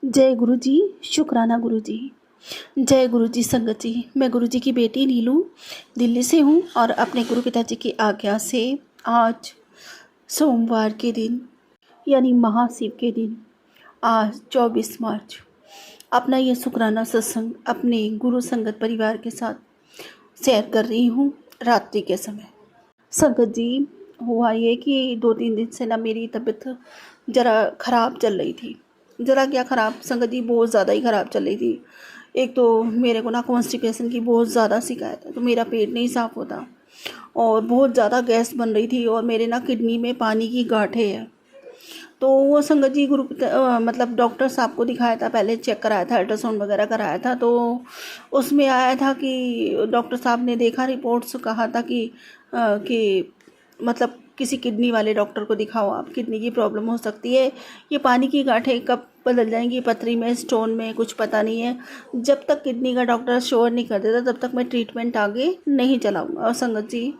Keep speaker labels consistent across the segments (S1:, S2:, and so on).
S1: जय गुरु जी। शुक्राना गुरु जी। जय गुरु जी। संगत जी, मैं गुरु जी की बेटी नीलू दिल्ली से हूँ और अपने गुरु पिताजी की आज्ञा से आज सोमवार के दिन यानी महाशिव के दिन आज 24 मार्च अपना ये शुक्राना सत्संग अपने गुरु संगत परिवार के साथ शेयर कर रही हूँ रात्रि के समय। संगत जी, हुआ ये कि 2-3 दिन से ना मेरी तबीयत ज़रा ख़राब चल रही थी। ज़रा क्या ख़राब संगत जी, बहुत ज़्यादा ही ख़राब चल रही थी। एक तो मेरे को ना कॉन्स्टिपेशन की बहुत ज़्यादा शिकायत है, तो मेरा पेट नहीं साफ़ होता और बहुत ज़्यादा गैस बन रही थी और मेरे ना किडनी में पानी की गांठें हैं। तो वो संगत जी मतलब डॉक्टर साहब को दिखाया था, पहले चेक कराया था, अल्ट्रासाउंड वगैरह कराया था। तो उसमें आया था कि डॉक्टर साहब ने देखा रिपोर्ट्स, कहा था कि मतलब किसी किडनी वाले डॉक्टर को दिखाओ, आप किडनी की प्रॉब्लम हो सकती है। ये पानी की गांठें कब बदल जाएंगी, पथरी में, स्टोन में, कुछ पता नहीं है। जब तक किडनी का डॉक्टर श्योर नहीं कर देता तब तक मैं ट्रीटमेंट आगे नहीं चलाऊँगा। और संगत जी,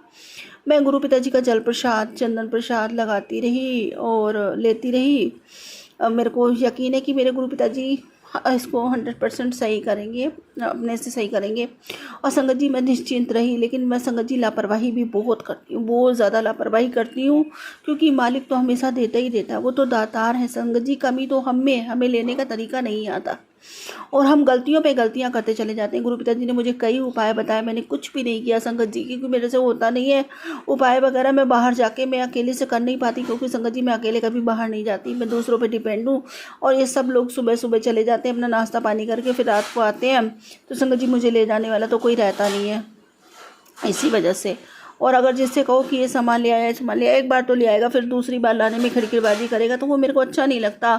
S1: मैं गुरु पिताजी का जल प्रसाद, चंदन प्रसाद लगाती रही और लेती रही। मेरे को यकीन है कि मेरे गुरु पिताजी इसको 100% सही करेंगे, अपने से सही करेंगे। और संगत जी, मैं निश्चिंत रही, लेकिन मैं संगत जी लापरवाही भी बहुत करती हूँ, बहुत ज़्यादा लापरवाही करती हूँ, क्योंकि मालिक तो हमेशा देता ही देता है, वो तो दातार है। संगत जी, कमी तो हमें लेने का तरीका नहीं आता और हम गलतियों पे गलतियां करते चले जाते हैं। गुरु पिताजी ने मुझे कई उपाय बताए, मैंने कुछ भी नहीं किया संगत जी, क्योंकि मेरे से होता नहीं है उपाय वगैरह। मैं बाहर जाके मैं अकेले से कर नहीं पाती, क्योंकि संगत जी मैं अकेले कभी बाहर नहीं जाती, मैं दूसरों पे डिपेंड हूँ। और ये सब लोग सुबह सुबह चले जाते हैं अपना नाश्ता पानी करके, फिर रात को आते हैं, तो संगत जी मुझे ले जाने वाला तो कोई रहता नहीं है इसी वजह से। और अगर जिससे कहो कि ये सामान ले आया, सामान ले आया, एक बार तो ले आएगा, फिर दूसरी बार लाने में खिड़खिड़बाजी करेगा, तो वो मेरे को अच्छा नहीं लगता।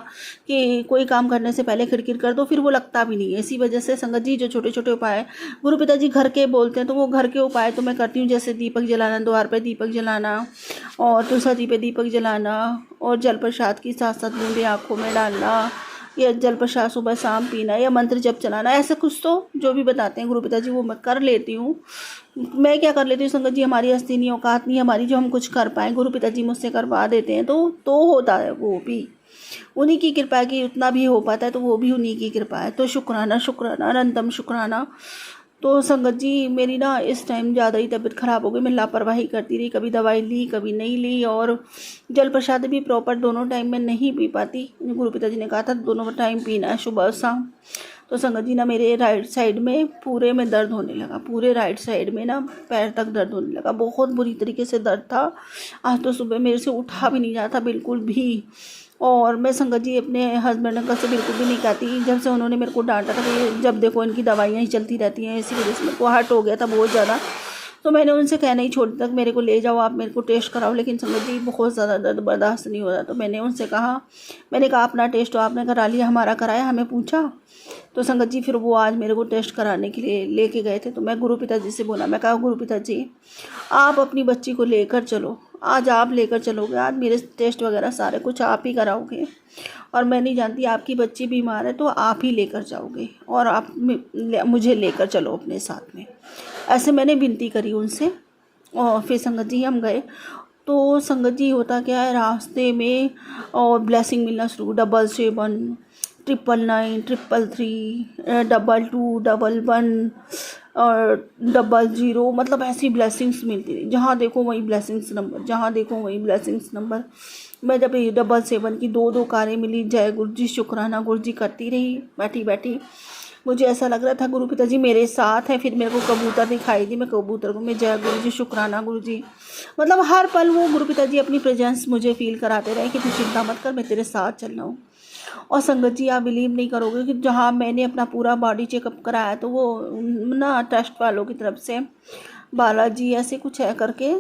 S1: कि कोई काम करने से पहले खिड़खिड़ कर दो, फिर वो लगता भी नहीं है। इसी वजह से संगत जी, जो छोटे छोटे उपाय गुरु पिताजी घर के बोलते हैं, तो वो घर के उपाय तो मैं करती हूँ। जैसे दीपक जलाना, द्वार पर दीपक जलाना और तुलसी जी पे दीपक जलाना और जल प्रसाद की 7-7 बूंदे आँखों में डालना, या जल प्रसाद सुबह शाम पीना, या मंत्र जप चलाना, ऐसा कुछ तो जो भी बताते हैं गुरु पिताजी वो मैं कर लेती हूँ। मैं क्या कर लेती हूँ संगत जी, हमारी हस्ती नहीं, औकात नहीं हमारी जो हम कुछ कर पाएँ, गुरु पिताजी मुझसे करवा देते हैं, तो होता है वो भी उन्हीं की कृपा है कि उतना भी हो पाता है, तो वो भी उन्हीं की कृपा है। तो शुक्राना, शुक्राना, अनंतम शुक्राना। तो संगत जी, मेरी ना इस टाइम ज़्यादा ही तबीयत ख़राब हो गई, मैं लापरवाही करती रही, कभी दवाई ली कभी नहीं ली, और जल प्रसाद भी प्रॉपर दोनों टाइम में नहीं पी पाती। गुरु पिताजी ने कहा था दोनों टाइम पीना है, सुबह शाम। तो संगत जी ना, मेरे राइट साइड में पूरे में दर्द होने लगा, पूरे राइट साइड में ना पैर तक दर्द होने लगा, बहुत बुरी तरीके से दर्द था। आज तो सुबह मेरे से उठा भी नहीं जाता बिल्कुल भी। और मैं संगत जी अपने हस्बैंड का से बिल्कुल भी नहीं कहती, जब से उन्होंने मेरे को डांटा था कि जब देखो इनकी दवाइयाँ ही चलती रहती हैं, इसी वजह से मेरे को हर्ट हो गया था बहुत ज़्यादा। तो मैंने उनसे कहना ही छोड़ दिया, मेरे को ले जाओ, आप मेरे को टेस्ट कराओ। लेकिन संगत जी बहुत ज़्यादा दर्द बर्दाश्त नहीं हो रहा, तो मैंने उनसे कहा, मैंने कहा अपना टेस्ट तो आपने करा लिया, हमारा कराया, हमें पूछा। तो संगत जी फिर वो आज मेरे को टेस्ट कराने के लिए लेके गए थे। तो मैं गुरु पिताजी से बोला, मैं कहा गुरु पिताजी आप अपनी बच्ची को लेकर चलो, आज आप लेकर चलोगे, आज मेरे टेस्ट वगैरह सारे कुछ आप ही कराओगे, और मैं नहीं जानती आपकी बच्ची बीमार है तो आप ही लेकर जाओगे, और आप मुझे लेकर चलो अपने साथ में। ऐसे मैंने विनती करी उनसे। और फिर संगत जी हम गए। तो संगत जी होता क्या है, रास्ते में और ब्लेसिंग मिलना शुरू, 777 999 333 22 11 और 00, मतलब ऐसी ब्लेसिंग्स मिलती रही, जहाँ देखो वही ब्लेसिंग्स नंबर, जहाँ देखो वही ब्लेसिंग्स नंबर। मैं जब 777 की 2 कारें मिली, जय गुरु जी, शुक्राना गुरु जी करती रही बैठी बैठी। मुझे ऐसा लग रहा था गुरु पिताजी मेरे साथ हैं। फिर मेरे को कबूतर दिखाई दी, मैं कबूतर को मैं जय गुरु जी, शुक्राना गुरु जी, मतलब हर पल वो गुरु पिताजी अपनी प्रेजेंस मुझे फील कराते रहे कि तू चिंता मत कर, मैं तेरे साथ चल रहा हूँ। और संगत जी आप बिलीव नहीं करोगे कि जहाँ मैंने अपना पूरा बॉडी चेकअप कराया, तो वो ना ट्रस्ट वालों की तरफ से बालाजी ऐसे कुछ है करके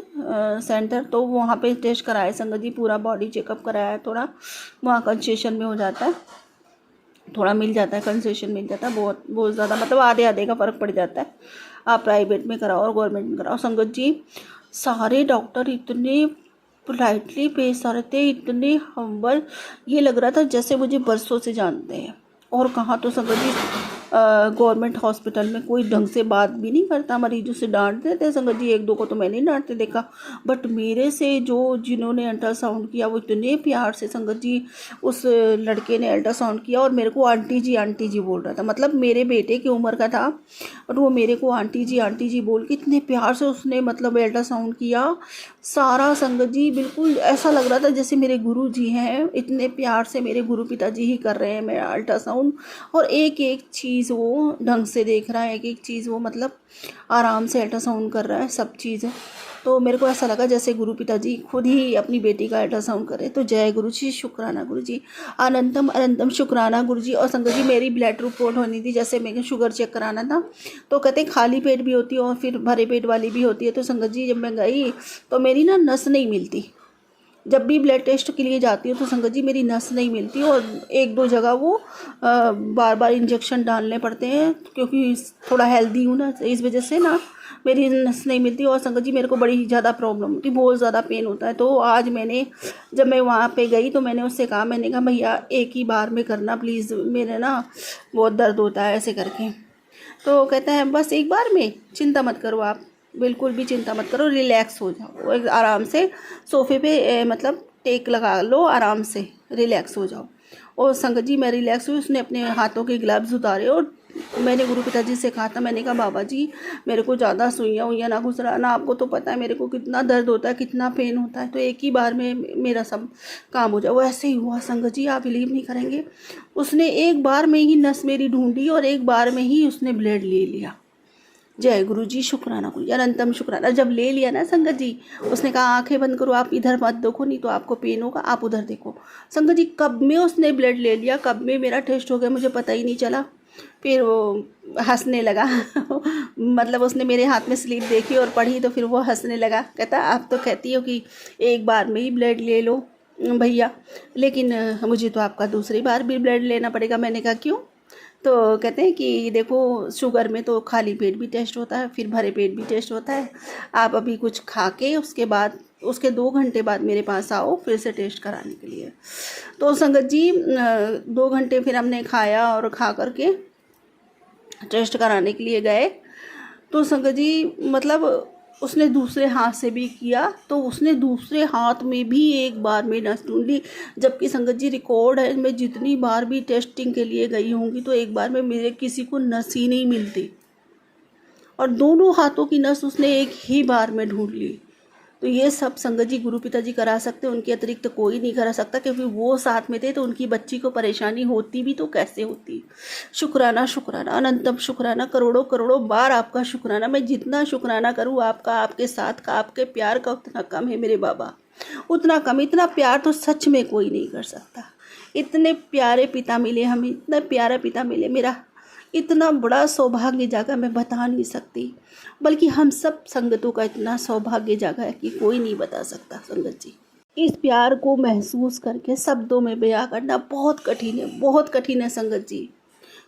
S1: सेंटर, तो वहाँ पे टेस्ट कराया संगत जी, पूरा बॉडी चेकअप कराया। थोड़ा वहाँ कंसेशन में हो जाता है, थोड़ा मिल जाता है, कंसेशन मिल जाता है, बहुत ज़्यादा, मतलब आधे आधे का फ़र्क पड़ जाता है। आप प्राइवेट में कराओ और गवर्नमेंट में कराओ। संगत जी सारे डॉक्टर इतने पोलाइटली पेश आ रहे थे, इतने हम्बल, ये लग रहा था जैसे मुझे बरसों से जानते हैं। और कहाँ तो संगत जी गवर्नमेंट हॉस्पिटल में कोई ढंग से बात भी नहीं करता, मरीजों से डांट देते हैं संगत जी। एक दो को तो मैंने डांटते देखा, बट मेरे से जिन्होंने अल्ट्रासाउंड किया वो इतने प्यार से संगत जी, उस लड़के ने अल्ट्रासाउंड किया और मेरे को आंटी जी बोल रहा था। मतलब मेरे बेटे की उम्र का था और वो मेरे को आंटी जी बोल के इतने प्यार से उसने मतलब अल्ट्रासाउंड किया सारा संगत जी। बिल्कुल ऐसा लग रहा था जैसे मेरे गुरु जी हैं, इतने प्यार से मेरे गुरु पिताजी ही कर रहे हैं मेरा अल्ट्रासाउंड। और एक एक चीज़ वो ढंग से देख रहा है, एक एक चीज़ वो मतलब आराम से अल्ट्रासाउंड कर रहा है, सब चीज़ें। तो मेरे को ऐसा लगा जैसे गुरु पिताजी खुद ही अपनी बेटी का अल्ट्रासाउंड करे। तो जय गुरु जी, शुक्राना गुरु जी, अनंतम अनंतम शुक्राना गुरु जी। और संगत जी मेरी ब्लड रिपोर्ट होनी थी, जैसे मेरे शुगर चेक कराना था, तो कहते खाली पेट भी होती है और फिर भरे पेट वाली भी होती है। तो संगत जी जब मैं गई तो मेरी ना नस नहीं मिलती। जब भी ब्लड टेस्ट के लिए जाती हूँ तो संगत जी मेरी नस नहीं मिलती और एक दो जगह वो बार बार इंजेक्शन डालने पड़ते हैं, क्योंकि थोड़ा हेल्दी हूँ ना, इस वजह से ना मेरी नस नहीं मिलती। और संगत जी मेरे को बड़ी ज़्यादा प्रॉब्लम होती, बहुत ज़्यादा पेन होता है। तो आज जब मैं वहाँ पे गई तो मैंने उससे कहा, मैंने कहा भैया एक ही बार में करना प्लीज़, मेरे ना बहुत दर्द होता है ऐसे करके। तो कहता है बस एक बार में, चिंता मत करो आप, बिल्कुल भी चिंता मत करो, रिलैक्स हो जाओ, एक आराम से सोफे पे मतलब टेक लगा लो, आराम से रिलैक्स हो जाओ। और संगत जी मैं रिलैक्स हुई, उसने अपने हाथों के ग्लव्स उतारे और मैंने गुरु पिताजी से कहा था, मैंने कहा बाबा जी मेरे को ज़्यादा सुइयाँ हुई ना घुसराना, आपको तो पता है मेरे को कितना दर्द होता है, कितना पेन होता है, तो एक ही बार में मेरा सब काम हो जाए। वो ऐसे ही हुआ संगत जी, आप बिलीव नहीं करेंगे, उसने एक बार में ही नस मेरी ढूंढी और एक बार में ही उसने ब्लड ले लिया। जय गुरु जी, शुक्राना गुरु जी, अनंतम शुक्राना। जब ले लिया ना संगत जी, उसने कहा आंखें बंद करो, आप इधर मत देखो नहीं तो आपको पेन होगा, आप उधर देखो। संगत जी कब में उसने ब्लड ले लिया, कब में मेरा टेस्ट हो गया मुझे पता ही नहीं चला। फिर वो हंसने लगा मतलब उसने मेरे हाथ में स्लिप देखी और पढ़ी तो फिर वो हंसने लगा, कहता आप तो कहती हो कि एक बार में ही ब्लड ले लो भैया, लेकिन मुझे तो आपका दूसरी बार भी ब्लड लेना पड़ेगा। मैंने कहा क्यों? तो कहते हैं कि देखो शुगर में तो खाली पेट भी टेस्ट होता है, फिर भरे पेट भी टेस्ट होता है, आप अभी कुछ खा के उसके 2 घंटे बाद मेरे पास आओ फिर से टेस्ट कराने के लिए। तो संगत जी 2 घंटे फिर हमने खाया और खा करके टेस्ट कराने के लिए गए। तो संगत जी मतलब उसने दूसरे हाथ से भी किया, तो उसने दूसरे हाथ में भी एक बार में नस ढूंढ ली। जबकि संगत जी रिकॉर्ड है, मैं जितनी बार भी टेस्टिंग के लिए गई होंगी तो एक बार में मेरे किसी को नस ही नहीं मिलती, और दोनों हाथों की नस उसने एक ही बार में ढूंढ ली। तो ये सब संगत जी गुरु पिताजी करा सकते, उनके अतिरिक्त तो कोई नहीं करा सकता, क्योंकि वो साथ में थे तो उनकी बच्ची को परेशानी होती भी तो कैसे होती। शुक्राना शुक्राना, अनंतम शुक्राना, करोड़ों करोड़ों बार आपका शुक्राना। मैं जितना शुक्राना करूँ आपका, आपके साथ का, आपके प्यार का उतना कम है मेरे बाबा, उतना कम। इतना प्यार तो सच में कोई नहीं कर सकता। इतने प्यारे पिता मिले हमें, इतना प्यारा पिता मिले, मेरा इतना बड़ा सौभाग्य जागा मैं बता नहीं सकती, बल्कि हम सब संगतों का इतना सौभाग्य जागा है कि कोई नहीं बता सकता संगत जी। इस प्यार को महसूस करके शब्दों में बयां करना बहुत कठिन है, बहुत कठिन है संगत जी,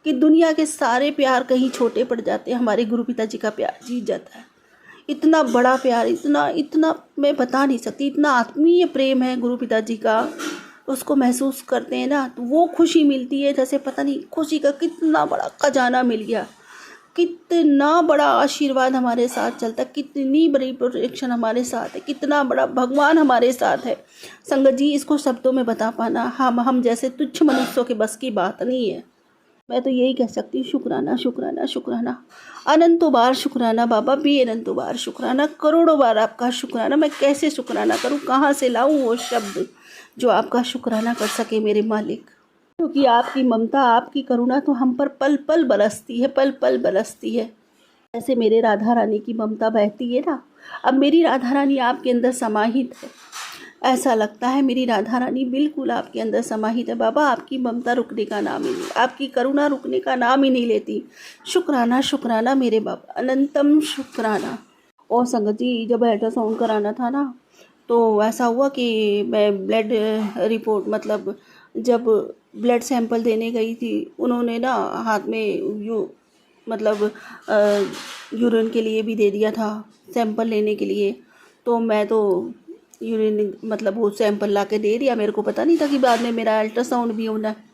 S1: कि दुनिया के सारे प्यार कहीं छोटे पड़ जाते हैं, हमारे गुरु पिताजी का प्यार जीत जाता है। इतना बड़ा प्यार, इतना इतना मैं बता नहीं सकती, इतना आत्मीय प्रेम है गुरु पिताजी का, उसको महसूस करते हैं ना तो वो खुशी मिलती है, जैसे पता नहीं खुशी का कितना बड़ा खजाना मिल गया, कितना बड़ा आशीर्वाद हमारे साथ चलता है, कितनी बड़ी प्रोटेक्शन हमारे साथ है, कितना बड़ा भगवान हमारे साथ है संगत जी। इसको शब्दों में बता पाना हम जैसे तुच्छ मनुष्यों के बस की बात नहीं है। मैं तो यही कह सकती हूँ, शुक्राना शुक्राना शुक्राना, अनंतों बार शुक्राना बाबा, भी अनंतों बार शुक्राना, करोड़ों बार आपका शुक्राना। मैं कैसे शुक्राना करूँ, कहाँ से लाऊं वो शब्द जो आपका शुक्राना कर सके मेरे मालिक, क्योंकि आपकी ममता, आपकी करुणा तो हम पर पल पल बरसती है, पल पल बरसती है। ऐसे मेरे राधा रानी की ममता बहती है ना, अब मेरी राधा रानी आपके अंदर समाहित है, ऐसा लगता है मेरी राधा रानी बिल्कुल आपके अंदर समाहित है बाबा। आपकी ममता रुकने का नाम ही नहीं, आपकी करुणा रुकने का नाम ही नहीं लेती। शुक्राना शुक्राना मेरे बाबा, अनंतम शुक्राना। और संगत जी जब अल्ट्रासाउंड कराना था ना, तो ऐसा हुआ कि मैं ब्लड रिपोर्ट मतलब जब ब्लड सैंपल देने गई थी, उन्होंने ना हाथ में मतलब यूरिन के लिए भी दे दिया था सैंपल लेने के लिए। तो मैं तो यूरिन मतलब वो सैंपल ला के दे दिया, मेरे को पता नहीं था कि बाद में मेरा अल्ट्रासाउंड भी होना है।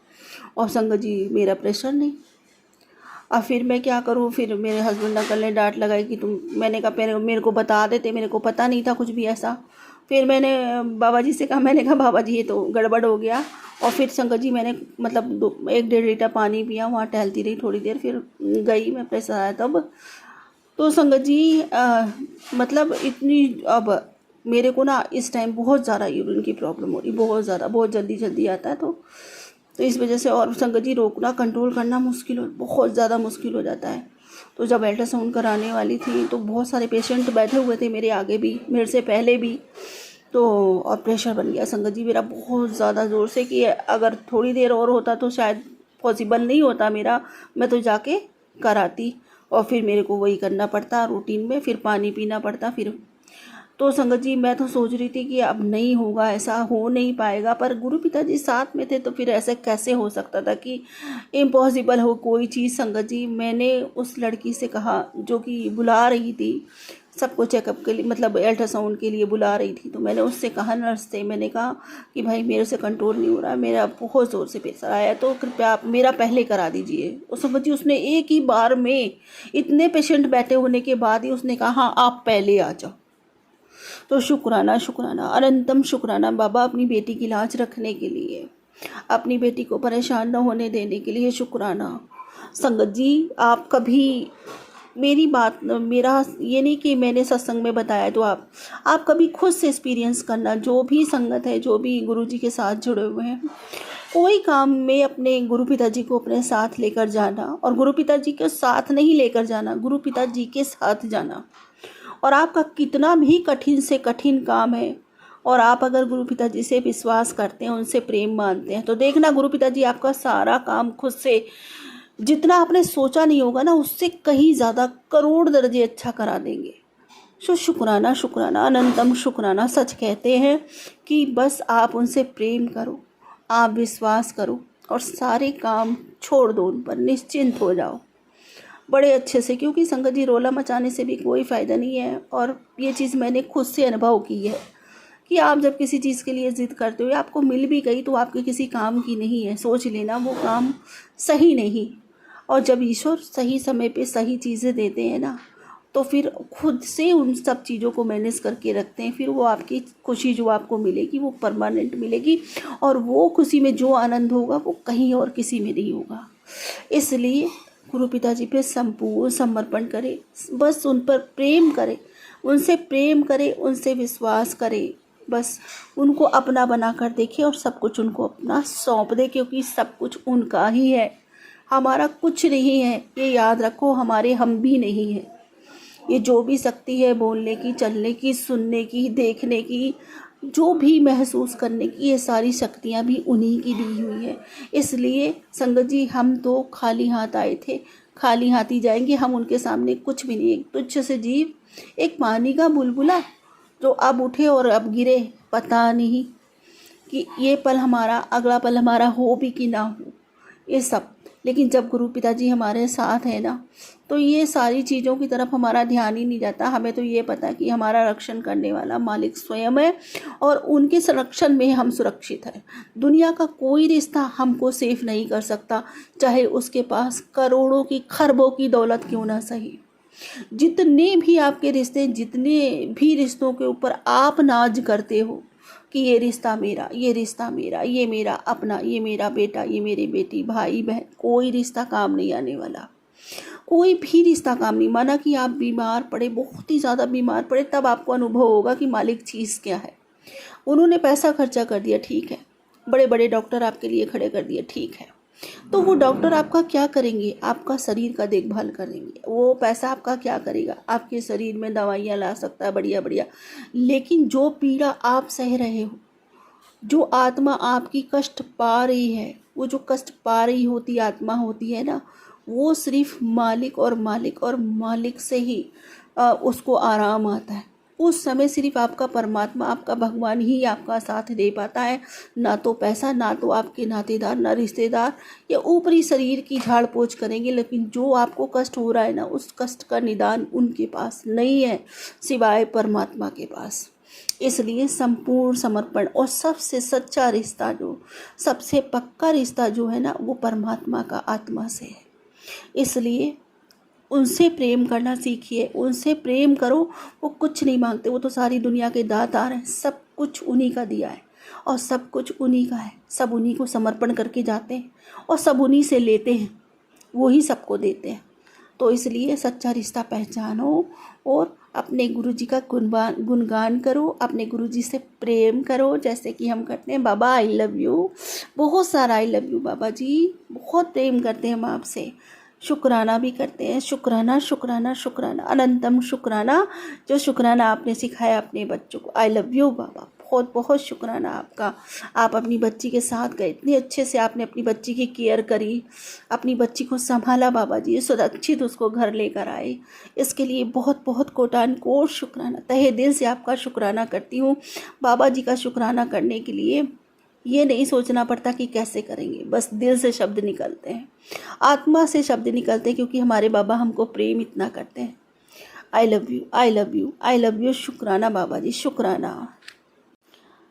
S1: और संगत जी मेरा प्रेशर नहीं, अब फिर मैं क्या करूँ, फिर मेरे हस्बैंड अंकल ने डांट लगाई कि तुम, मैंने कहा मेरे को बता देते, मेरे को पता नहीं था कुछ भी ऐसा। फिर मैंने बाबा जी से कहा, मैंने कहा बाबा जी ये तो गड़बड़ हो गया। और फिर संगत जी मैंने मतलब 1-1.5 लीटर पानी पिया, वहाँ टहलती रही थोड़ी देर, फिर गई, मैं प्रेशर आया तब। तो संगत जी मतलब इतनी, अब मेरे को ना इस टाइम बहुत ज़्यादा यूरिन की प्रॉब्लम हो रही, बहुत ज़्यादा, बहुत जल्दी जल्दी आता है। तो इस वजह से, और संगत जी रोकना कंट्रोल करना मुश्किल हो, बहुत ज़्यादा मुश्किल हो जाता है। तो जब अल्ट्रासाउंड कराने वाली थी तो बहुत सारे पेशेंट बैठे हुए थे मेरे आगे भी, मेरे से पहले भी। तो और प्रेशर बन गया संगत जी मेरा बहुत ज़्यादा ज़ोर से, कि अगर थोड़ी देर और होता तो शायद पॉसिबल नहीं होता मेरा, मैं तो जाके कराती। और फिर मेरे को वही करना पड़ता रूटीन में, फिर पानी पीना पड़ता फिर। तो संगत जी मैं तो सोच रही थी कि अब नहीं होगा, ऐसा हो नहीं पाएगा, पर गुरु पिताजी साथ में थे तो फिर ऐसे कैसे हो सकता था कि इम्पॉसिबल हो कोई चीज़। संगत जी मैंने उस लड़की से कहा जो कि बुला रही थी सबको चेकअप के लिए, मतलब अल्ट्रासाउंड के लिए बुला रही थी, तो मैंने उससे कहा, नर्स से मैंने कहा कि भाई मेरे से कंट्रोल नहीं हो रहा, मेरा बहुत ज़ोर से प्रेशर आया है, तो कृपया आप मेरा पहले करा दीजिए। उस समझ उसने एक ही बार में, इतने पेशेंट बैठे होने के बाद ही उसने कहा हाँ आप पहले आ जाओ। तो शुक्राना शुक्राना, अनंतम शुक्राना बाबा, अपनी बेटी की लाज रखने के लिए, अपनी बेटी को परेशान न होने देने के लिए शुक्राना। संगत जी आप कभी मेरी बात, मेरा ये नहीं कि मैंने सत्संग में बताया तो आप कभी खुद से एक्सपीरियंस करना, जो भी संगत है, जो भी गुरु जी के साथ जुड़े हुए हैं, कोई काम में अपने गुरु पिताजी को अपने साथ लेकर जाना, और गुरु पिताजी के साथ नहीं लेकर जाना, गुरु पिताजी के साथ जाना। और आपका कितना भी कठिन से कठिन काम है, और आप अगर गुरु पिताजी से विश्वास करते हैं, उनसे प्रेम मानते हैं, तो देखना गुरु पिताजी आपका सारा काम खुद से, जितना आपने सोचा नहीं होगा ना, उससे कहीं ज़्यादा करोड़ दर्जे अच्छा करा देंगे। सो शुक्राना शुक्राना, अनंतम शुक्राना। सच कहते हैं कि बस आप उनसे प्रेम करो, आप विश्वास करो, और सारे काम छोड़ दो उन पर, निश्चिंत हो जाओ बड़े अच्छे से। क्योंकि संगत जी रोला मचाने से भी कोई फ़ायदा नहीं है, और ये चीज़ मैंने खुद से अनुभव की है कि आप जब किसी चीज़ के लिए ज़िद करते हो, आपको मिल भी गई तो आपके किसी काम की नहीं है, सोच लेना वो काम सही नहीं। और जब ईश्वर सही समय पे सही चीज़ें देते हैं ना, तो फिर खुद से उन सब चीज़ों को मैनेज करके रखते हैं, फिर वो आपकी खुशी जो आपको मिलेगी वो परमानेंट मिलेगी, और वो खुशी में जो आनंद होगा वो कहीं और किसी में नहीं होगा। इसलिए गुरु पिताजी पे संपूर्ण समर्पण करें, बस उन पर प्रेम करें, उनसे प्रेम करें, उनसे विश्वास करें, बस उनको अपना बना कर देखें, और सब कुछ उनको अपना सौंप दें, क्योंकि सब कुछ उनका ही है, हमारा कुछ नहीं है। ये याद रखो, हमारे हम भी नहीं है। ये जो भी शक्ति है बोलने की, चलने की, सुनने की, देखने की, जो भी महसूस करने की, ये सारी शक्तियाँ भी उन्हीं की दी हुई है। इसलिए संगत जी हम तो खाली हाथ आए थे, खाली हाथ ही जाएंगे। हम उनके सामने कुछ भी नहीं, एक तुच्छ से जीव, एक पानी का बुलबुला जो अब उठे और अब गिरे, पता नहीं कि ये पल हमारा, अगला पल हमारा हो भी कि ना हो, ये सब। लेकिन जब गुरु पिताजी हमारे साथ है ना, तो ये सारी चीज़ों की तरफ हमारा ध्यान ही नहीं जाता। हमें तो ये पता है कि हमारा रक्षण करने वाला मालिक स्वयं है, और उनके संरक्षण में हम सुरक्षित हैं। दुनिया का कोई रिश्ता हमको सेफ नहीं कर सकता, चाहे उसके पास करोड़ों की, खरबों की दौलत क्यों ना सही। जितने भी आपके रिश्ते, जितने भी रिश्तों के ऊपर आप नाज करते हो कि ये रिश्ता मेरा, ये रिश्ता मेरा, ये मेरा अपना, ये मेरा बेटा, ये मेरी बेटी, भाई बहन, कोई रिश्ता काम नहीं आने वाला। कोई भी रिश्ता काम नहीं। माना कि आप बीमार पड़े, बहुत ही ज़्यादा बीमार पड़े, तब आपको अनुभव होगा कि मालिक चीज़ क्या है। उन्होंने पैसा खर्चा कर दिया, ठीक है, बड़े बड़े डॉक्टर आपके लिए खड़े कर दिए, ठीक है, तो वो डॉक्टर आपका क्या करेंगे? आपका शरीर का देखभाल करेंगे। वो पैसा आपका क्या करेगा? आपके शरीर में दवाइयाँ ला सकता है, बढ़िया बढ़िया, लेकिन जो पीड़ा आप सह रहे हो, जो आत्मा आपकी कष्ट पा रही है, वो जो कष्ट पा रही होती आत्मा होती है ना, वो सिर्फ मालिक और मालिक और मालिक से ही उसको आराम आता है। उस समय सिर्फ आपका परमात्मा, आपका भगवान ही आपका साथ दे पाता है। ना तो पैसा, ना तो आपके नातेदार, ना रिश्तेदार, या ऊपरी शरीर की झाड़ पोछ करेंगे। लेकिन जो आपको कष्ट हो रहा है ना, उस कष्ट का निदान उनके पास नहीं है, सिवाय परमात्मा के पास। इसलिए संपूर्ण समर्पण, और सबसे सच्चा रिश्ता, जो सबसे पक्का रिश्ता जो है ना, वो परमात्मा का आत्मा से है। इसलिए उनसे प्रेम करना सीखिए, उनसे प्रेम करो। वो कुछ नहीं मांगते, वो तो सारी दुनिया के दातार हैं, सब कुछ उन्हीं का दिया है और सब कुछ उन्हीं का है, सब उन्हीं को समर्पण करके जाते हैं और सब उन्हीं से लेते हैं, वो ही सबको देते हैं। तो इसलिए सच्चा रिश्ता पहचानो और अपने गुरुजी का गुणगान करो, अपने गुरुजी से प्रेम करो, जैसे कि हम करते हैं। बाबा आई लव यू, बहुत सारा आई लव यू बाबा जी, बहुत प्रेम करते हैं हम आपसे। शुक्राना भी करते हैं, शुक्राना शुक्राना शुक्राना, अनंतम शुक्राना, जो शुक्राना आपने सिखाया अपने बच्चों को। आई लव यू बाबा, बहुत बहुत शुक्राना आपका। आप अपनी बच्ची के साथ गए, इतने अच्छे से आपने अपनी बच्ची की केयर करी, अपनी बच्ची को संभाला बाबा जी, सुरक्षित उसको घर लेकर आए। इसके लिए बहुत बहुत कोटान कोट शुक्राना, तहे दिल से आपका शुक्राना करती हूँ। बाबा जी का शुक्राना करने के लिए ये नहीं सोचना पड़ता कि कैसे करेंगे, बस दिल से शब्द निकलते हैं, आत्मा से शब्द निकलते हैं, क्योंकि हमारे बाबा हमको प्रेम इतना करते हैं। I love you, I love you, I love you, शुक्राना बाबा जी, शुक्राना,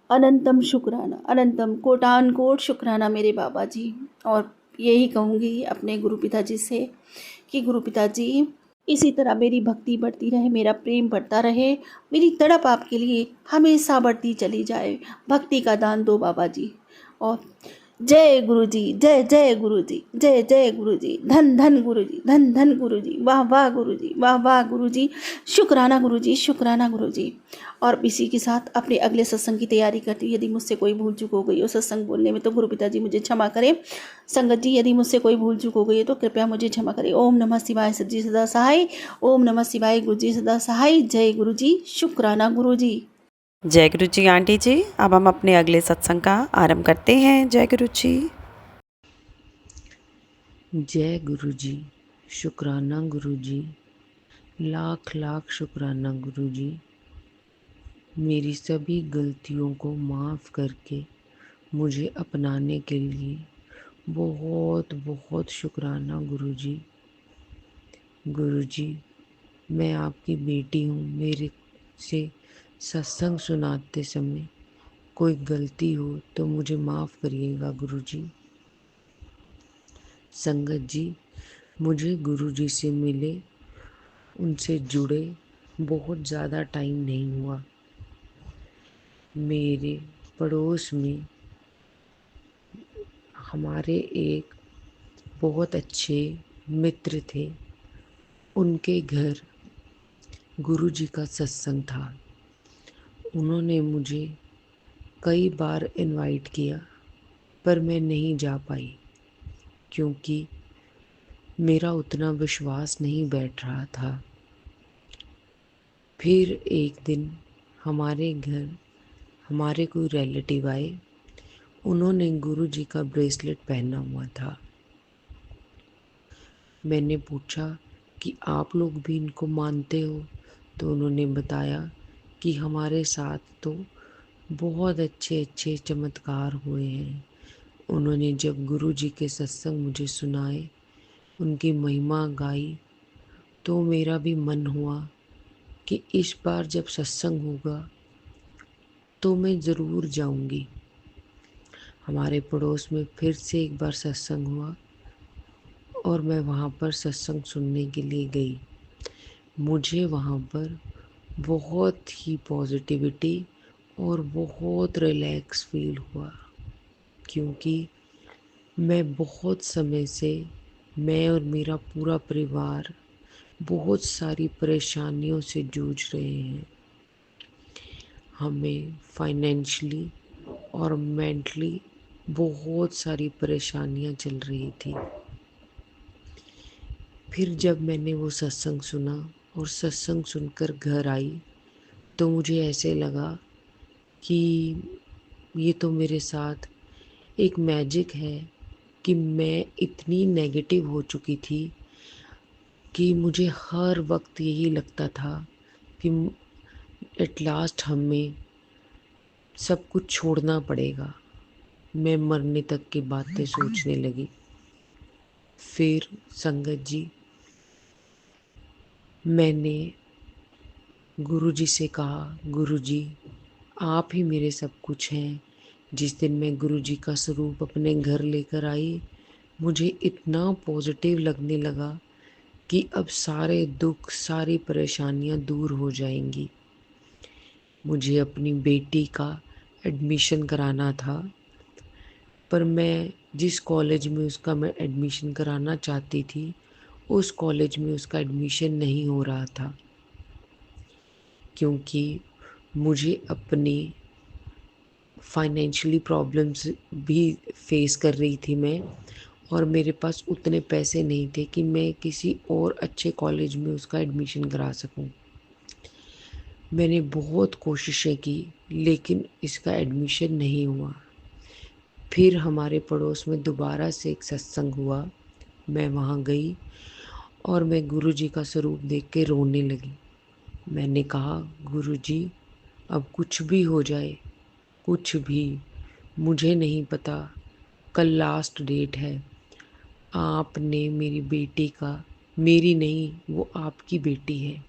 S1: अनंतम शुक्राना, अनंतम कोटान कोट शुक्राना मेरे बाबा जी। और यही कहूँगी अपने गुरु पिताजी से कि गुरु पिताजी, इसी तरह मेरी भक्ति बढ़ती रहे, मेरा प्रेम बढ़ता रहे, मेरी तड़प आपके लिए हमेशा बढ़ती चली जाए। भक्ति का दान दो बाबा जी। और जय गुरु जी, जय जय गुरु जी, जय जय गुरु जी, धन धन गुरु जी, धन धन गुरु जी, वाह वाह गुरु जी, वाह वाह गुरु जी, शुक्राना गुरु जी, शुक्राना गुरु जी। और इसी के साथ अपने अगले सत्संग की तैयारी करती हूँ। यदि मुझसे कोई भूल चूक हो गई हो सत्संग बोलने में तो गुरु पिताजी मुझे क्षमा करें। संगत जी, यदि मुझसे कोई भूल चूक हो गई है तो कृपया मुझे क्षमा करें। ओम नमः शिवाय, सच्ची सदा सहाय। ओम नमः शिवाय, गुरु जी सदा सहाय। जय गुरु जी, शुक्राना गुरु जी।
S2: जय गुरु जी आंटी जी। अब हम अपने अगले सत्संग का आरंभ करते हैं। जय गुरु जी।
S3: जय गुरु जी, शुक्राना गुरु जी, लाख लाख शुक्राना गुरु जी। मेरी सभी गलतियों को माफ़ करके मुझे अपनाने के लिए बहुत बहुत शुक्राना गुरु जी। गुरु जी, मैं आपकी बेटी हूँ, मेरे से सत्संग सुनाते समय कोई गलती हो तो मुझे माफ़ करिएगा गुरु जी। संगत जी, मुझे गुरु जी से मिले, उनसे जुड़े बहुत ज़्यादा टाइम नहीं हुआ। मेरे पड़ोस में हमारे एक बहुत अच्छे मित्र थे, उनके घर गुरु जी का सत्संग था। उन्होंने मुझे कई बार इनवाइट किया पर मैं नहीं जा पाई, क्योंकि मेरा उतना विश्वास नहीं बैठ रहा था। फिर एक दिन हमारे घर हमारे कोई रिलेटिव आए, उन्होंने गुरु जी का ब्रेसलेट पहना हुआ था। मैंने पूछा कि आप लोग भी इनको मानते हो? तो उन्होंने बताया कि हमारे साथ तो बहुत अच्छे अच्छे चमत्कार हुए हैं। उन्होंने जब गुरु जी के सत्संग मुझे सुनाए, उनकी महिमा गाई, तो मेरा भी मन हुआ कि इस बार जब सत्संग होगा तो मैं ज़रूर जाऊंगी। हमारे पड़ोस में फिर से एक बार सत्संग हुआ और मैं वहाँ पर सत्संग सुनने के लिए गई। मुझे वहाँ पर बहुत ही पॉजिटिविटी और बहुत रिलैक्स फील हुआ, क्योंकि मैं बहुत समय से, मैं और मेरा पूरा परिवार बहुत सारी परेशानियों से जूझ रहे हैं। हमें फाइनेंशियली और मेंटली बहुत सारी परेशानियां चल रही थी। फिर जब मैंने वो सत्संग सुना और सत्संग सुनकर घर आई, तो मुझे ऐसे लगा कि ये तो मेरे साथ एक मैजिक है कि मैं इतनी नेगेटिव हो चुकी थी कि मुझे हर वक्त यही लगता था कि एट लास्ट हमें सब कुछ छोड़ना पड़ेगा। मैं मरने तक की बातें सोचने लगी। फिर संगत जी, मैंने गुरुजी से कहा, गुरुजी आप ही मेरे सब कुछ हैं। जिस दिन मैं गुरुजी का स्वरूप अपने घर लेकर आई, मुझे इतना पॉजिटिव लगने लगा कि अब सारे दुख, सारी परेशानियां दूर हो जाएंगी। मुझे अपनी बेटी का एडमिशन कराना था, पर मैं जिस कॉलेज में उसका मैं एडमिशन कराना चाहती थी, उस कॉलेज में उसका एडमिशन नहीं हो रहा था, क्योंकि मुझे अपनी फाइनेंशियली प्रॉब्लम्स भी फेस कर रही थी मैं, और मेरे पास उतने पैसे नहीं थे कि मैं किसी और अच्छे कॉलेज में उसका एडमिशन करा सकूं। मैंने बहुत कोशिशें की, लेकिन इसका एडमिशन नहीं हुआ। फिर हमारे पड़ोस में दोबारा से एक सत्संग हुआ। मैं वहाँ गई और मैं गुरुजी का स्वरूप देख के रोने लगी। मैंने कहा, गुरुजी, अब कुछ भी हो जाए, कुछ भी, मुझे नहीं पता, कल लास्ट डेट है। आपने मेरी बेटी का, मेरी नहीं, वो आपकी बेटी है,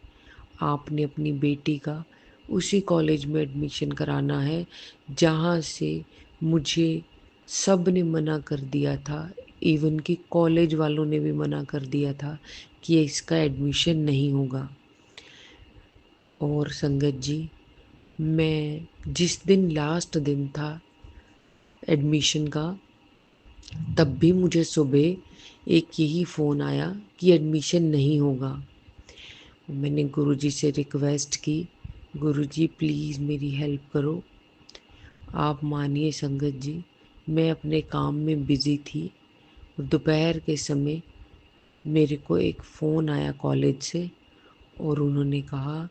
S3: आपने अपनी बेटी का उसी कॉलेज में एडमिशन कराना है जहाँ से मुझे सब ने मना कर दिया था, इवन कि कॉलेज वालों ने भी मना कर दिया था कि इसका एडमिशन नहीं होगा। और संगत जी, मैं जिस दिन लास्ट दिन था एडमिशन का, तब भी मुझे सुबह एक यही फ़ोन आया कि एडमिशन नहीं होगा। मैंने गुरुजी से रिक्वेस्ट की, गुरुजी प्लीज़ मेरी हेल्प करो। आप मानिए संगत जी, मैं अपने काम में बिज़ी थी। दोपहर के समय मेरे को एक फ़ोन आया कॉलेज से, और उन्होंने कहा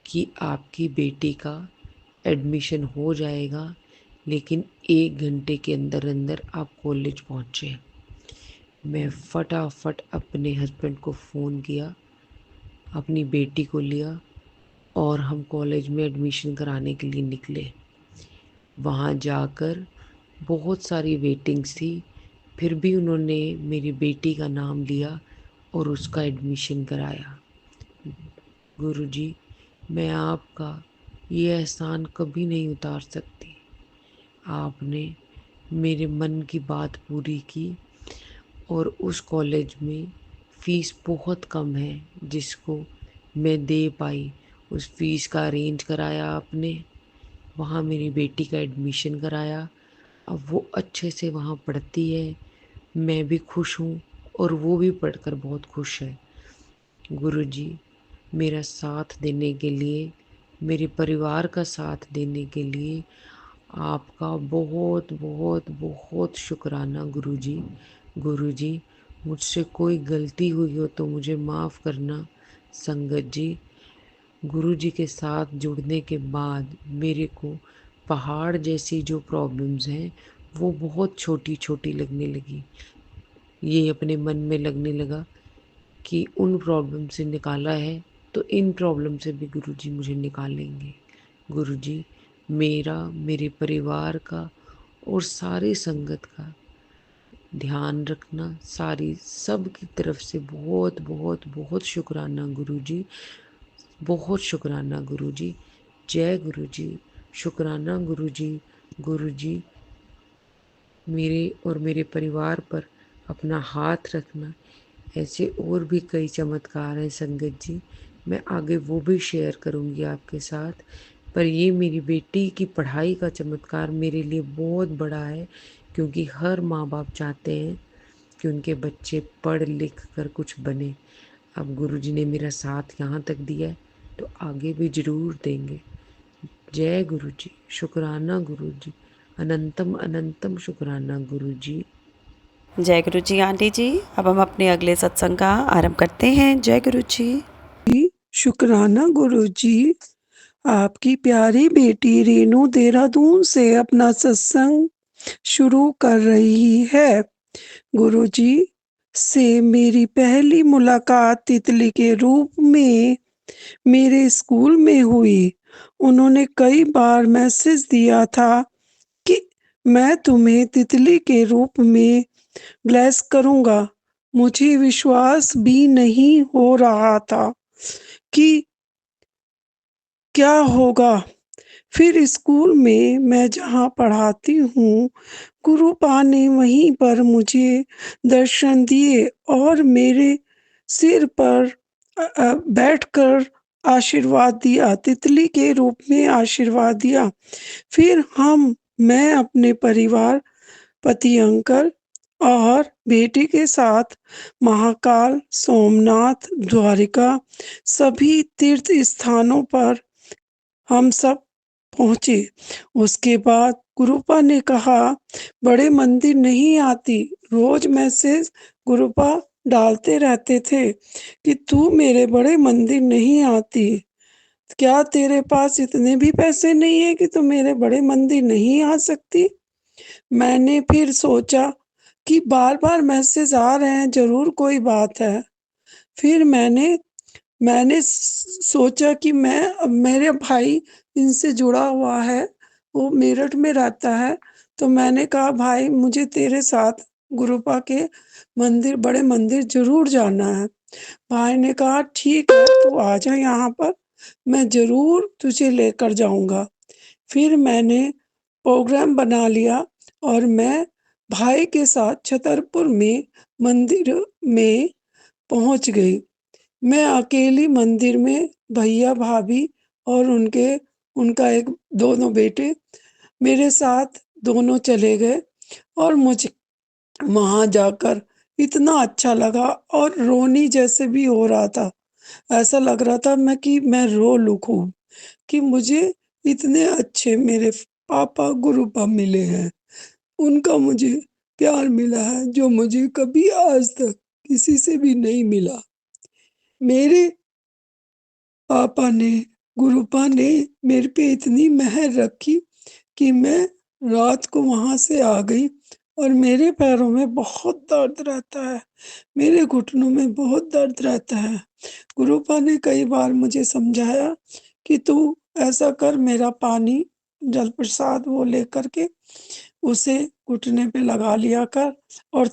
S3: कि आपकी बेटी का एडमिशन हो जाएगा, लेकिन 1 घंटे के अंदर अंदर आप कॉलेज पहुँचे। मैं फटाफट अपने हस्बैंड को फ़ोन किया, अपनी बेटी को लिया, और हम कॉलेज में एडमिशन कराने के लिए निकले। वहाँ जाकर बहुत सारी वेटिंग्स थी, फिर भी उन्होंने मेरी बेटी का नाम लिया और उसका एडमिशन कराया। गुरुजी, मैं आपका ये एहसान कभी नहीं उतार सकती। आपने मेरे मन की बात पूरी की, और उस कॉलेज में फ़ीस बहुत कम है जिसको मैं दे पाई, उस फ़ीस का अरेंज कराया आपने। वहाँ मेरी बेटी का एडमिशन कराया। अब वो अच्छे से वहाँ पढ़ती है, मैं भी खुश हूँ, और वो भी पढ़कर बहुत खुश है। गुरुजी, मेरा साथ देने के लिए, मेरे परिवार का साथ देने के लिए आपका बहुत बहुत बहुत शुक्राना गुरुजी। गुरुजी, मुझसे कोई गलती हुई हो तो मुझे माफ़ करना। संगत जी, गुरुजी के साथ जुड़ने के बाद मेरे को पहाड़ जैसी जो प्रॉब्लम्स हैं वो बहुत छोटी छोटी लगने लगी। ये अपने मन में लगने लगा कि उन प्रॉब्लम से निकाला है तो इन प्रॉब्लम से भी गुरुजी मुझे निकालेंगे। गुरुजी, मेरा, मेरे परिवार का और सारी संगत का ध्यान रखना। सारी सब की तरफ से बहुत बहुत बहुत शुक्राना गुरुजी, बहुत शुक्राना गुरुजी। जय गुरुजी। शुक्राना गुरुजी। गुरुजी, मेरे और मेरे परिवार पर अपना हाथ रखना। ऐसे और भी कई चमत्कार हैं संगत जी, मैं आगे वो भी शेयर करूँगी आपके साथ। पर ये मेरी बेटी की पढ़ाई का चमत्कार मेरे लिए बहुत बड़ा है, क्योंकि हर माँ बाप चाहते हैं कि उनके बच्चे पढ़ लिख कर कुछ बने। अब गुरुजी ने मेरा साथ यहाँ तक दिया है तो आगे भी ज़रूर देंगे। जय गुरुजी। शुक्राना गुरुजी। अनंतम अनंतम शुक्राना गुरुजी।
S2: जय गुरु जी आंटी जी। अब हम अपने अगले सत्संग का आरंभ करते हैं। जय गुरु जी।
S4: शुक्राना गुरुजी। आपकी प्यारी बेटी रेनू देहरादून से अपना सत्संग शुरू कर रही है। गुरुजी से मेरी पहली मुलाकात तितली के रूप में मेरे स्कूल में हुई। उन्होंने कई बार मैसेज दिया था कि मैं तुम्हें तितली के रूप में ब्लेस करूंगा। मुझे विश्वास भी नहीं हो रहा था कि क्या होगा। फिर स्कूल में मैं जहाँ पढ़ाती हूँ, गुरुपा ने वहीं पर मुझे दर्शन दिए और मेरे सिर पर बैठकर आशीर्वाद दिया, तितली के रूप में आशीर्वाद दिया। फिर मैं अपने परिवार, पति अंकल और बेटी के साथ महाकाल, सोमनाथ, द्वारिका सभी तीर्थ स्थानों पर हम सब पहुँचे। उसके बाद गुरुपा ने कहा, बड़े मंदिर नहीं आती। रोज़ मैसेज गुरुपा डालते रहते थे कि तू मेरे बड़े मंदिर नहीं आती। क्या तेरे पास इतने भी पैसे नहीं है कि तू मेरे बड़े मंदिर नहीं आ सकती? मैंने फिर सोचा कि बार-बार मैसेज आ रहे हैं, ज़रूर कोई बात है। फिर मैंने सोचा कि मेरे भाई इनसे जुड़ा हुआ है, वो मेरठ में रहता है, तो मैंने कहा भाई मुझे तेरे साथ गुरुपा के मंदिर, बड़े मंदिर ज़रूर जाना है। भाई ने कहा ठीक है, तू आ जा यहाँ पर, मैं ज़रूर तुझे लेकर जाऊँगा। फिर मैंने प्रोग्राम बना लिया और मैं भाई के साथ छतरपुर में मंदिर में पहुँच गई। मैं अकेली मंदिर में भैया-भाभी और उनका एक दोनों बेटे मेरे साथ दोनों चले गए और मुझे वहाँ जाकर इतना अच्छा लगा और रोने जैसे भी हो रहा था। ऐसा लग रहा था मैं रो लूँ खूब कि मुझे इतने अच्छे मेरे पापा गुरुपा मिले हैं। उनका मुझे प्यार मिला है जो मुझे कभी आज तक किसी से भी नहीं मिला। मेरे पापा ने, गुरुपा ने मेरे पे इतनी मेहर रखी कि मैं रात को वहाँ से आ गई और मेरे पैरों में बहुत दर्द रहता है, मेरे घुटनों में बहुत दर्द रहता है। गुरुपा ने कई बार मुझे समझाया कि तू ऐसा कर, मेरा पानी, जल प्रसाद वो लेकर के उसे घुटने पे लगा लिया कर और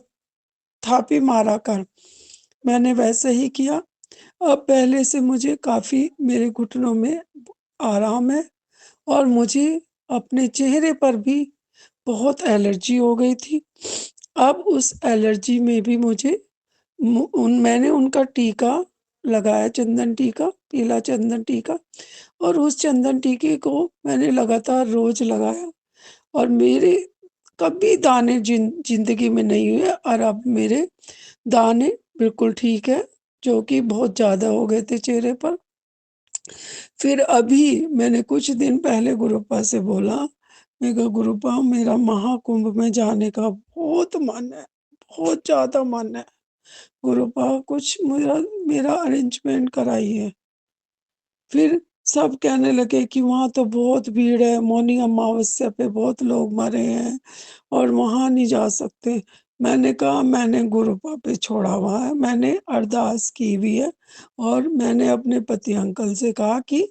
S4: थापी मारा कर। मैंने वैसे ही किया। अब पहले से मुझे काफ़ी मेरे घुटनों में आराम है और मुझे अपने चेहरे पर भी बहुत एलर्जी हो गई थी। अब उस एलर्जी में भी मुझे मैंने उनका टीका लगाया, चंदन टीका, पीला चंदन टीका, और उस चंदन टीके को मैंने लगातार रोज़ लगाया और मेरे कभी दाने ज़िंदगी में नहीं हुए और अब मेरे दाने बिल्कुल ठीक है, जो कि बहुत ज़्यादा हो गए थे चेहरे पर। फिर अभी मैंने कुछ दिन पहले गुरुपा से बोला, मैं कहा गुरुपा मेरा महाकुंभ में जाने का बहुत मन है, बहुत ज़्यादा मन है। गुरुपा कुछ मेरा मेरा अरेंजमेंट कराइए। फिर सब कहने लगे कि वहाँ तो बहुत भीड़ है, मौनी अमावस्या पे बहुत लोग मरे हैं और वहाँ नहीं जा सकते। मैंने कहा मैंने गुरुपा पे छोड़ा हुआ है, मैंने अरदास की हुई है और मैंने अपने पति अंकल से कहा कि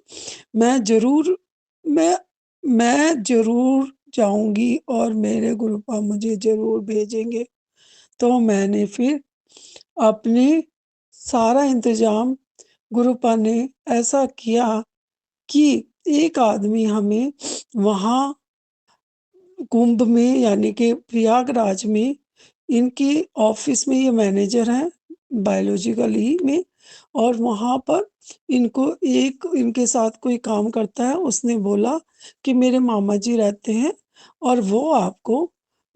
S4: मैं ज़रूर मैं मैं ज़रूर जाऊँगी और मेरे गुरुपा मुझे ज़रूर भेजेंगे। तो मैंने फिर अपने सारा इंतज़ाम, गुरुपा ने ऐसा किया कि एक आदमी हमें वहाँ कुंभ में यानी कि प्रयागराज में इनके ऑफिस में, ये मैनेजर हैं बायोलॉजिकल ही में, और वहाँ पर इनके साथ कोई काम करता है, उसने बोला कि मेरे मामा जी रहते हैं और वो आपको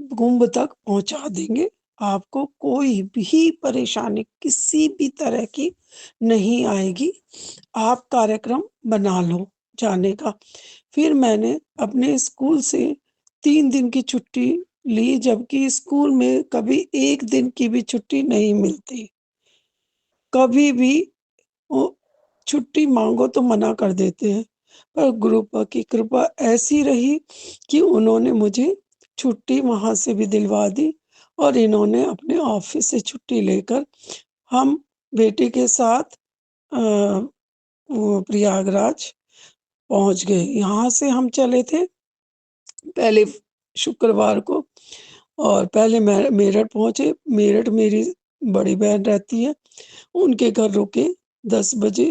S4: कुंभ तक पहुँचा देंगे। आपको कोई भी परेशानी किसी भी तरह की नहीं आएगी। आप कार्यक्रम बना लो जाने का। फिर मैंने अपने स्कूल से 3 दिन की छुट्टी ली, जबकि स्कूल में कभी 1 दिन की भी छुट्टी नहीं मिलती। कभी भी ओ छुट्टी माँगो तो मना कर देते हैं। पर गुरुपा की कृपा ऐसी रही कि उन्होंने मुझे छुट्टी वहाँ से भी दिलवा दी और इन्होंने अपने ऑफ़िस से छुट्टी लेकर हम बेटे के साथ अ, वो प्रयागराज पहुँच गए। यहाँ से हम चले थे पहले शुक्रवार को और पहले मेरठ पहुँचे। मेरठ मेरी बड़ी बहन रहती है, उनके घर रुके 10 बजे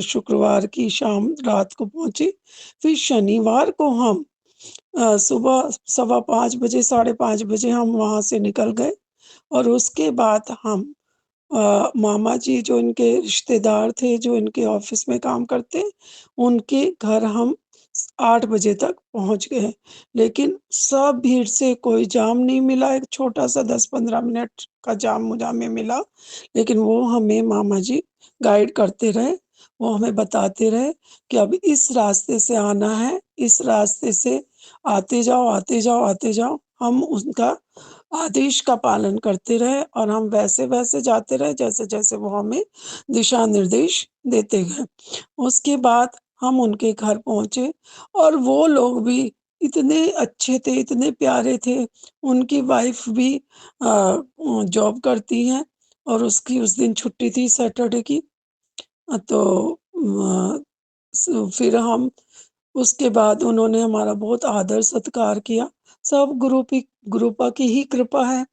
S4: शुक्रवार की शाम रात को पहुँचे। फिर शनिवार को हम सुबह 5:15 बजे, 5:30 बजे हम वहाँ से निकल गए और उसके बाद हम मामा जी जो इनके रिश्तेदार थे, जो इनके ऑफ़िस में काम करते हैं, उनके घर हम 8 बजे तक पहुँच गए। लेकिन सब भीड़ से कोई जाम नहीं मिला, एक छोटा-सा 10-15 मिनट का जाम हमें मिला, लेकिन वो हमें मामा जी गाइड करते रहे। वो हमें बताते रहे कि अब इस रास्ते से आना है, इस रास्ते से आते जाओ, आते जाओ, आते जाओ। हम उनका आदेश का पालन करते रहे और हम वैसे-वैसे जाते रहे जैसे-जैसे वो हमें दिशा निर्देश देते गए। उसके बाद हम उनके घर पहुँचे और वो लोग भी इतने अच्छे थे, इतने प्यारे थे। उनकी वाइफ़ भी जॉब करती हैं और उसकी उस दिन छुट्टी थी सैटरडे की। तो फिर हम उसके बाद उन्होंने हमारा बहुत आदर-सत्कार किया। सब गुरुपा की ही कृपा है,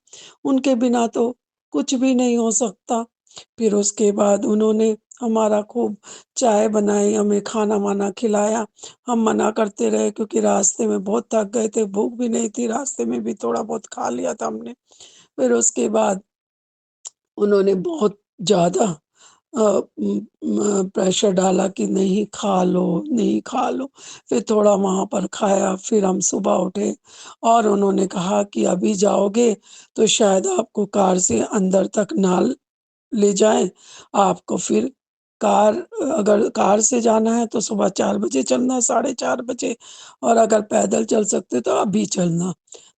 S4: उनके बिना तो कुछ भी नहीं हो सकता। फिर उसके बाद उन्होंने हमारा खूब चाय बनाई, हमें खाना-वाना खिलाया। हम मना करते रहे क्योंकि रास्ते में बहुत थक गए थे, भूख भी नहीं थी, रास्ते में भी थोड़ा बहुत खा लिया था हमने। फिर उसके बाद उन्होंने बहुत ज़्यादा प्रेशर डाला कि नहीं खा लो, नहीं खा लो। फिर थोड़ा वहाँ पर खाया, फिर हम सुबह उठे और उन्होंने कहा कि अभी जाओगे तो शायद आपको कार से अंदर तक ना ले जाएँ। आपको फिर अगर कार से जाना है तो सुबह 4 बजे चलना, साढ़े 4 बजे और अगर पैदल चल सकते तो अभी चलना।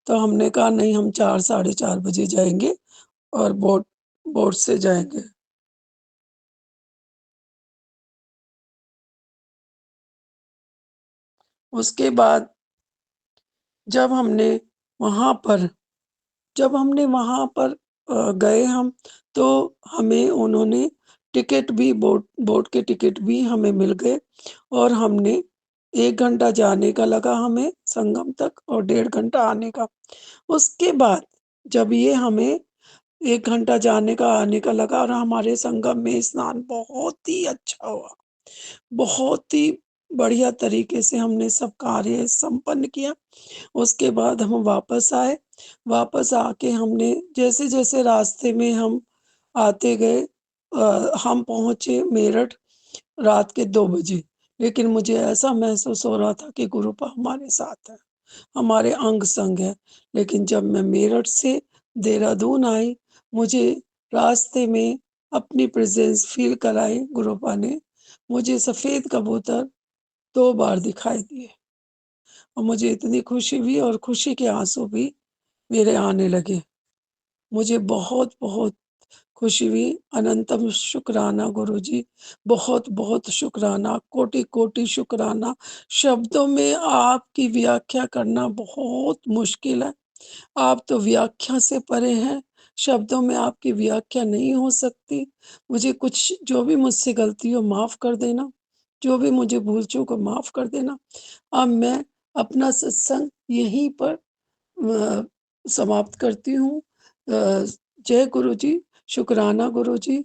S4: तो हमने कहा नहीं हम 4 साढ़े 4 बजे जाएँगे और बोट से जाएँगे। उसके बाद जब हमने वहाँ पर जब हमने वहाँ पर गए हम तो हमें उन्होंने टिकट भी बोट के टिकट भी हमें मिल गए और हमने 1 घंटा जाने का लगा हमें संगम तक और 1.5 घंटा आने का। उसके बाद जब ये हमें 1 घंटा जाने का, आने का लगा और हमारे संगम में स्नान बहुत ही अच्छा हुआ। बहुत ही बढ़िया तरीके से हमने सब कार्य संपन्न किया। उसके बाद हम वापस आए। वापस आके हमने जैसे-जैसे रास्ते में हम आते गए हम पहुँचे मेरठ रात के 2 बजे। लेकिन मुझे ऐसा महसूस हो रहा था कि गुरुपा हमारे साथ है, हमारे अंग-संग है। लेकिन जब मैं मेरठ से देहरादून आई, मुझे रास्ते में अपनी प्रेज़ेंस फ़ील कराई गुरुपा ने। मुझे सफ़ेद कबूतर 2 बार दिखाई दिए और मुझे इतनी खुशी हुई और खुशी के आँसू भी मेरे आने लगे। मुझे बहुत-बहुत खुशी हुई। अनंतम शुक्राना गुरुजी, बहुत-बहुत शुक्राना, कोटि-कोटि शुक्राना। शब्दों में आपकी व्याख्या करना बहुत मुश्किल है। आप तो व्याख्या से परे हैं, शब्दों में आपकी व्याख्या नहीं हो सकती। मुझे कुछ जो भी मुझसे गलती हो माफ़ कर देना, जो भी मुझे भूल-चूक हो माफ़ कर देना। अब मैं अपना सत्संग यहीं पर समाप्त करती हूँ। जय गुरुजी, शुकराना गुरुजी।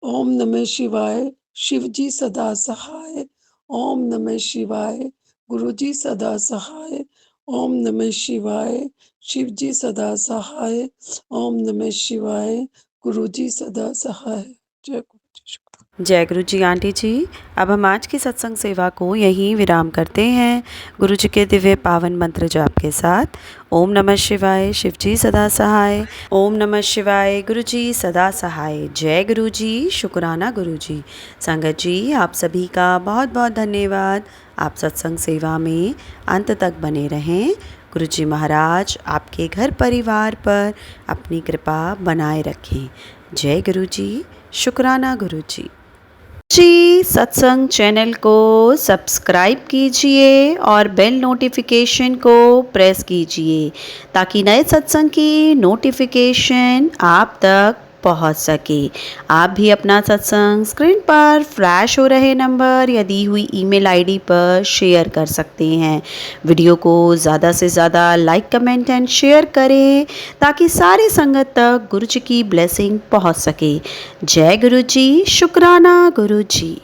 S4: ओम नमः शिवाय, शिव जी सदा सहाय। ओम नमः शिवाय, गुरु जी सदा सहाय। ओम नमः शिवाय, शिव जी सदा सहाय। ओम नमः शिवाय, गुरु जी सदा सहाय। जय गुरु जी। शुक्राना।
S2: जय गुरु जी आंटी जी। अब हम आज की सत्संग सेवा को यहीं विराम करते हैं गुरु जी के दिव्य पावन मंत्र जाप के साथ। ओम नमः शिवाय, शिव जी सदा सहाय। ओम नमः शिवाय, गुरु जी सदा सहाय। जय गुरु जी, शुक्राना गुरु जी। संगत जी, आप सभी का बहुत बहुत धन्यवाद। आप सत्संग सेवा में अंत तक बने रहें। गुरु जी महाराज आपके घर परिवार पर अपनी कृपा बनाए रखें। जय गुरु जी, शुक्राना गुरु जी सत्संग चैनल को सब्सक्राइब कीजिए और बेल नोटिफिकेशन को प्रेस कीजिए ताकि नए सत्संग की नोटिफिकेशन आप तक पहुंच सके। आप भी अपना सत्संग स्क्रीन पर फ्लैश हो रहे नंबर या दी हुई ईमेल आईडी पर शेयर कर सकते हैं। वीडियो को ज़्यादा से ज़्यादा लाइक कमेंट एंड शेयर करें ताकि सारी संगत तक गुरु जी की ब्लेसिंग पहुंच सके। जय गुरु जी, शुक्राना गुरु जी।